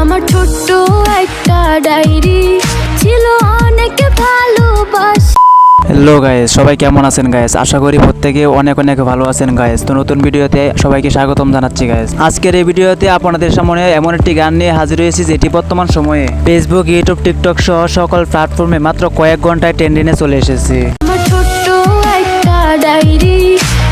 আমার ছোট্ট একটা ডায়েরি ছিল অনেক ভালোবাসা। হ্যালো গাইস, সবাই কেমন আছেন গাইস? আশা করি প্রত্যেকে অনেক অনেক ভালো আছেন গাইস। তো নতুন ভিডিওতে সবাইকে স্বাগতম জানাচ্ছি গাইস। আজকের এই ভিডিওতে আপনাদের সামনে এমন একটি গান নিয়ে হাজির হয়েছি যেটি বর্তমান সময়ে ফেসবুক, ইউটিউব, টিকটক সহ সকল প্ল্যাটফর্মে মাত্র কয়েক ঘন্টায় ট্রেন্ডিংয়ে চলে এসেছে। আমার ছোট্ট একটা ডায়েরি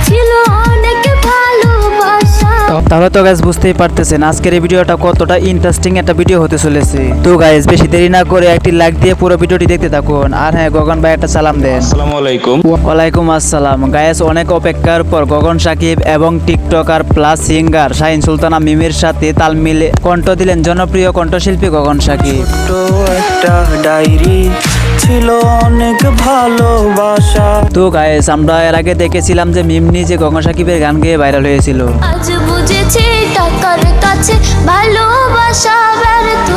ছিল অনেক ভালোবাসা। তাহলে তো গাইস বুঝতেই পারতেছেন আজকের এই ভিডিওটা কতটা ইন্টারেস্টিং একটা ভিডিও হতে চলেছে। তো গাইস বেশি দেরি না করে একটি লাইক দিয়ে পুরো ভিডিওটি দেখতে থাকুন। আর হ্যাঁ, গগন ভাই একটা সালাম দেন। আসসালামু আলাইকুম। ওয়ালাইকুম আসসালাম। গাইস অনেক অপেক্ষার পর গগন সাকিব এবং TikToker plus singer Shahin Sultana মিমের সাথে তাল মিলে কণ্ঠ দিলেন জনপ্রিয় কণ্ঠশিল্পী গগন সাকিব। তো একটা ডায়েরি ছিল অনেক ভালোবাসা। তো গাইস আমরা এর আগে দেখেছিলাম যে মিম নিজে গগন সাকিবের গান গেয়ে ভাইরাল হয়েছিল। আজ বুঝেছি টাকার কাছে ভালোবাসা ব্যর্থ।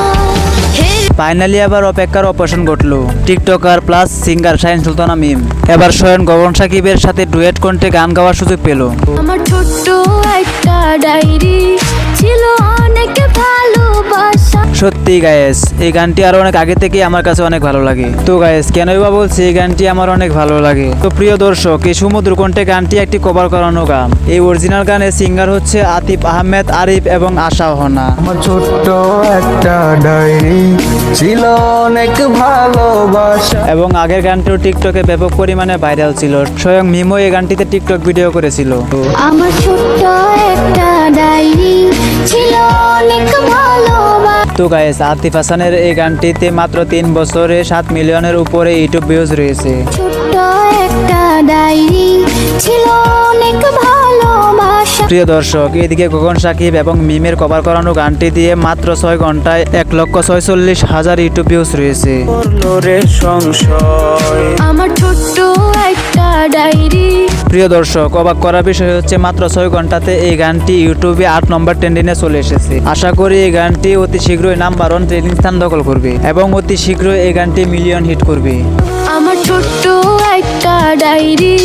ফাইনালি আবার অপেক্ষার অপারেশন ঘটলো। TikToker plus singer Shahin Sultana Mim এবার স্বয়ং গগন সাকিবের সাথে ডুয়েট কণ্ঠে গান গাওয়ার সুযোগ পেল। আমার ছোট্ট একটা ডায়েরি ছিল অনেক ভালোবাসা। সত্যি গায়েস এই গানটি আরো অনেক আগে থেকে আমার কাছে অনেক ভালো লাগে। তো গায়েস কেনই বা বলছি এই গানটি আমার অনেক ভালো লাগে। তো প্রিয় দর্শক, এই সমুদ্র কণ্ঠে গানটি একটি কভার করানো গান। এই অরিজিনাল গানের সিঙ্গার হচ্ছে আতিফ আহমেদ, আরিফ এবং আশা হনা। আমার ছোট্ট একটা ডায়েরি ছিল অনেক ভালোবাসা। এবং আগের গানটিও টিকটকে ব্যাপক পরিমাণে ভাইরাল ছিল। স্বয়ং মিমো এই গানটিতে টিকটক ভিডিও করেছিল। আমার ছোট্ট একটা ডায়েরি ছিল অনেক ভালোবাসা। তো গাইস আতিফ হাসানের এই গানটিতে মাত্র 3 বছরে 7 মিলিয়নের উপরে ইউটিউব ভিউজ রয়েছে। ছোট্ট একটা ডায়েরি ছিল অনেক ভালোবাসা। প্রিয় দর্শক, এদিকে গগন সাকিব এবং মিমের কভার করানো গানটি দিয়ে মাত্র 6 ঘন্টায় 1,46,000 ইউটিউব ভিউজ রয়েছে। করলো রে সংশয়। আমার ছোট্ট একটা ডায়েরি। প্রিয় দর্শক, অবাক করার বিষয় হচ্ছে মাত্র 6 ঘন্টাতে এই গানটি ইউটিউবে 8 নম্বর ট্রেন্ডিংয়ে চলে এসেছে। আশা করি এই গানটি অতি শীঘ্রই নাম্বার 1 ট্রেন্ডিং স্থান দখল করবে এবং অতি শীঘ্রই এই গানটি মিলিয়ন হিট করবে। আমার ছোট্ট একটা ডায়েরি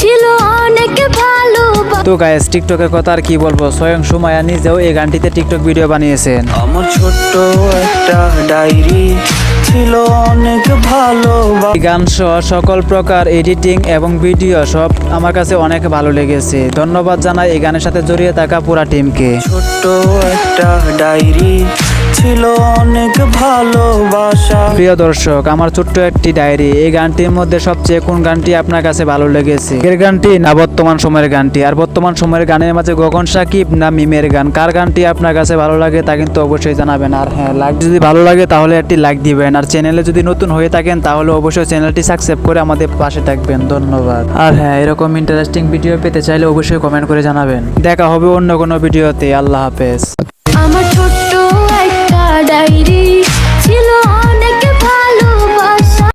ছিল অনেক ভালোবাসা। তো গাইস টিকটকের কথা আর কি বলবো, স্বয়ং সুমাইয়া নিজেও এই গানটিতে টিকটক ভিডিও বানিয়েছেন। আমার ছোট্ট একটা ডায়েরি ছিল অনেক ভালোবাসা। এই গান সহ সকল প্রকার এডিটিং এবং ভিডিও সব আমার কাছে অনেক ভালো লেগেছে। ধন্যবাদ জানাই এই গানের সাথে জড়িয়ে থাকা পুরা টিমকে। ছোট্ট একটা ডায়েরি ছিল অনেক ভালোবাসা। প্রিয় দর্শক, আমার ছোট্ট একটি ডায়েরি এই গানটির মধ্যে সবচেয়ে কোন গানটি আপনার কাছে ভালো লেগেছে? এর গানটি না বর্তমান সময়ের গানটি? আর বর্তমান সময়ের গানের মাঝে গগন সাকিব না মিমের গান, কার গানটি আপনার কাছে ভালো লাগে তা কিন্তু অবশ্যই জানাবেন। আর হ্যাঁ, লাইক যদি ভালো লাগে তাহলে একটি লাইক দিবেন। আর চ্যানেলে যদি নতুন হয়ে থাকেন তাহলে অবশ্যই চ্যানেলটি সাবস্ক্রাইব করে আমাদের পাশে থাকবেন। ধন্যবাদ। আর হ্যাঁ, এরকম ইন্টারেস্টিং ভিডিও পেতে চাইলে অবশ্যই কমেন্ট করে জানাবেন। দেখা হবে অন্য কোনো ভিডিওতে। আল্লাহ হাফেজ। আমার ছোট্ট একটা ডায়েরি